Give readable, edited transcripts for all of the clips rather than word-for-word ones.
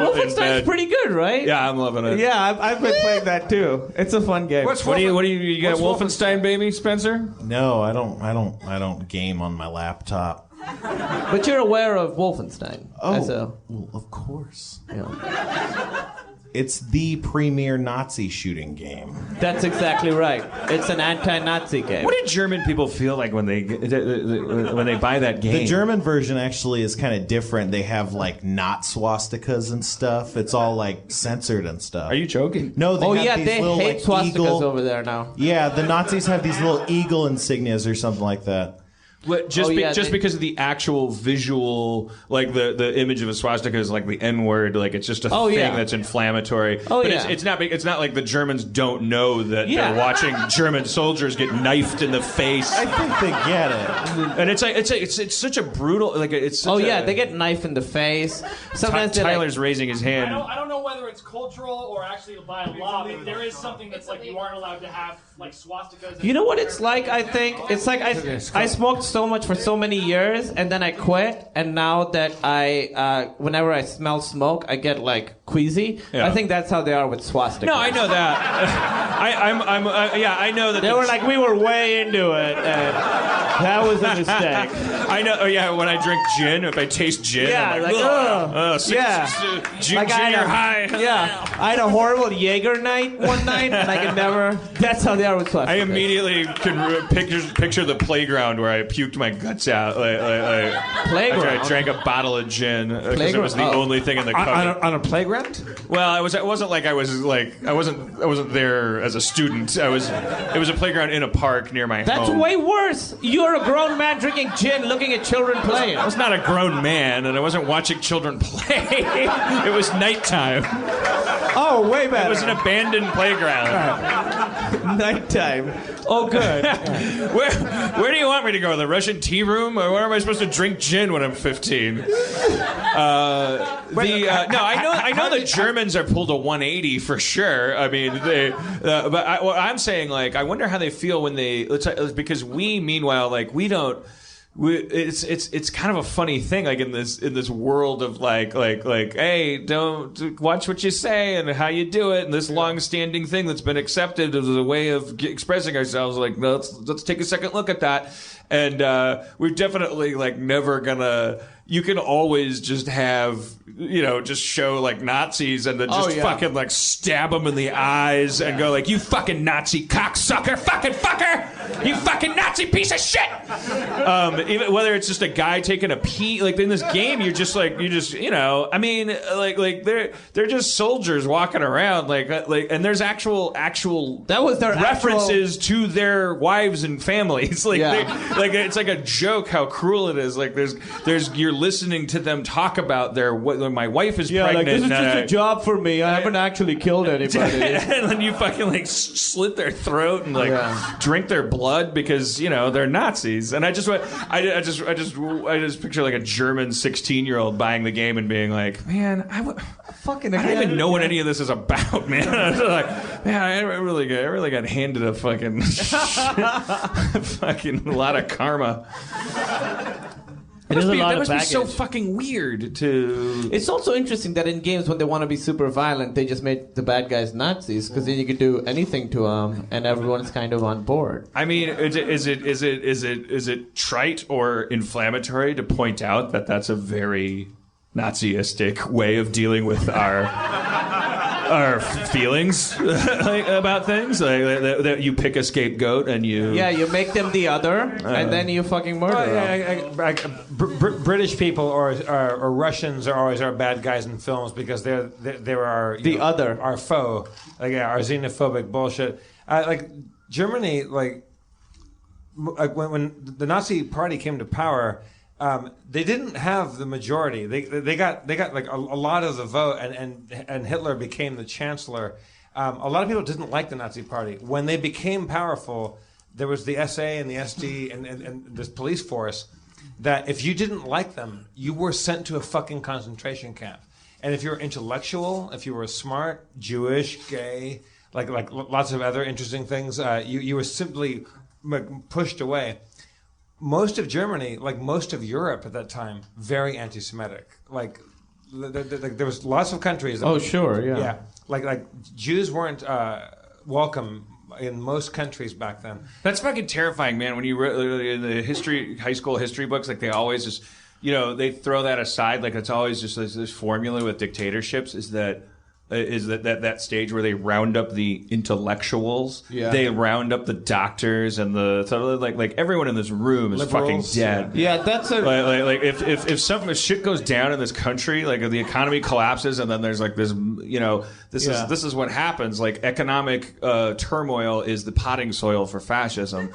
Wolfenstein's pretty good, right? Yeah, I'm loving it. Yeah, I've been playing that too. It's a fun game. What do you got? Wolfenstein, baby, Spencer? No, I don't game on my laptop. But you're aware of Wolfenstein. Well, of course. Yeah. It's the premier Nazi shooting game. That's exactly right. It's an anti-Nazi game. What do German people feel like when they buy that game? The German version actually is kind of different. They have like not swastikas and stuff. It's all like censored and stuff. Are you joking? No, they have these they little, hate like, swastikas eagle... over there now. Yeah, the Nazis have these little eagle insignias or something like that. Just because of the actual visual, like the image of a swastika is like the N-word, like it's just a thing that's inflammatory. But it's not like the Germans don't know that they're watching German soldiers get knifed in the face. I think they get it. And it's such a brutal, like it's such they get knifed in the face. Sometimes Tyler's raising his hand. I don't know whether it's cultural or actually by law, but there is something that's like you aren't allowed to have like swastikas. You know what it's like? I think it's like I smoked so much for so many years, and then I quit. And now that whenever I smell smoke, I get like queasy. Yeah. I think that's how they are with swastikas. No, I know that. I know that. They were like, we were way into it, and that was a mistake. I know. Oh yeah, when I drink gin, if I taste gin, I'm like, junior high. Yeah, I had a horrible Jaeger night one night, and I could never. That's how they are with swastikas. I immediately can picture the playground where I puked my guts out. Playground. After I drank a bottle of gin because it was the only thing in the cupboard. On a playground? Well, it wasn't like I wasn't there as a student. It was a playground in a park near my home. That's way worse. You're a grown man drinking gin, looking at children playing. I was not a grown man, and I wasn't watching children play. It was nighttime. Oh, way better. It was an abandoned playground. Nighttime. Oh, good. Where do you want me to go? The Russian tea room? Or where am I supposed to drink gin when I'm 15? I know the Germans are pulled a 180 for sure. I mean, what I'm saying, like, I wonder how they feel when because we, meanwhile, like, we don't. It's kind of a funny thing, like in this world of like hey, don't watch what you say and how you do it, and this long-standing thing that's been accepted as a way of expressing ourselves. Like, let's take a second look at that, and we're definitely like never gonna. You can always just have, just show like Nazis and then just fucking like stab them in the eyes and go like, you fucking Nazi cocksucker, fucking fucker, you fucking Nazi piece of shit. Even whether it's just a guy taking a pee, like in this game, I mean, like they're just soldiers walking around, like, and there's actual that was their references to their wives and families, like it's like a joke how cruel it is. Like you're listening to them talk about my wife is pregnant. Like, this is just a job for me. I haven't actually killed anybody. And then you fucking like slit their throat and like drink their blood because they're Nazis. And I just picture like a German 16-year-old buying the game and being like, man, I don't even know what any of this is about, man. I was like, man, I really got handed a fucking fucking lot of karma. That must be so fucking weird to... It's also interesting that in games when they want to be super violent, they just make the bad guys Nazis, because then you can do anything to them, and everyone's kind of on board. I mean, is it trite or inflammatory to point out that that's a very Naziistic way of dealing with our feelings about things, like that you pick a scapegoat and you you make them the other and then you fucking murder them. British people or Russians are always our bad guys in films because they are our foe, like our xenophobic bullshit. Like Germany, like when the Nazi Party came to power. They didn't have the majority. They got like a lot of the vote, and Hitler became the chancellor. A lot of people didn't like the Nazi Party. When they became powerful, there was the SA and the SD and this police force that if you didn't like them, you were sent to a fucking concentration camp. And if you were intellectual, if you were smart, Jewish, gay, like lots of other interesting things, you were simply pushed away. Most of Germany, like most of Europe at that time, very anti-Semitic. Like there was lots of countries. Oh, sure, yeah. Yeah, like Jews weren't welcome in most countries back then. That's fucking terrifying, man. When you read in the high school history books, like they always just, they throw that aside. Like it's always just this formula with dictatorships is that stage where they round up the intellectuals, they round up the doctors and like everyone in this room is Liberals. fucking dead. Yeah, that's a like if some shit goes down in this country, like if the economy collapses and then there's like this, this is what happens. Like economic turmoil is the potting soil for fascism,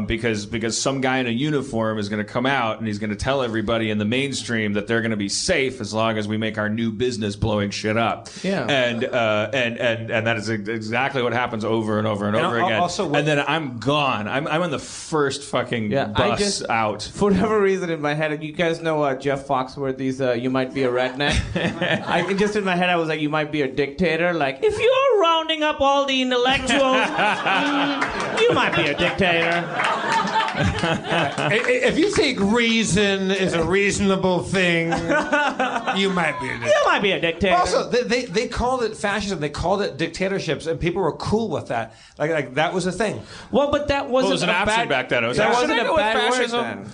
because some guy in a uniform is going to come out and he's going to tell everybody in the mainstream that they're going to be safe as long as we make our new business blowing shit up. Yeah. And that is exactly what happens over and over and over again. And then I'm gone. I'm on the first fucking bus out. For whatever reason in my head, you guys know Jeff Foxworthy's "You Might Be a Redneck." Just in my head, I was like, "You might be a dictator." Like, if you're rounding up all the intellectuals, you might be a dictator. If you think reason is a reasonable thing, you might be a dictator. You might be a dictator. Also, they called it fascism. They called it dictatorships, and people were cool with that. Like that was a thing. Well, but that wasn't an option bad, back then. That wasn't a bad fascism. word then.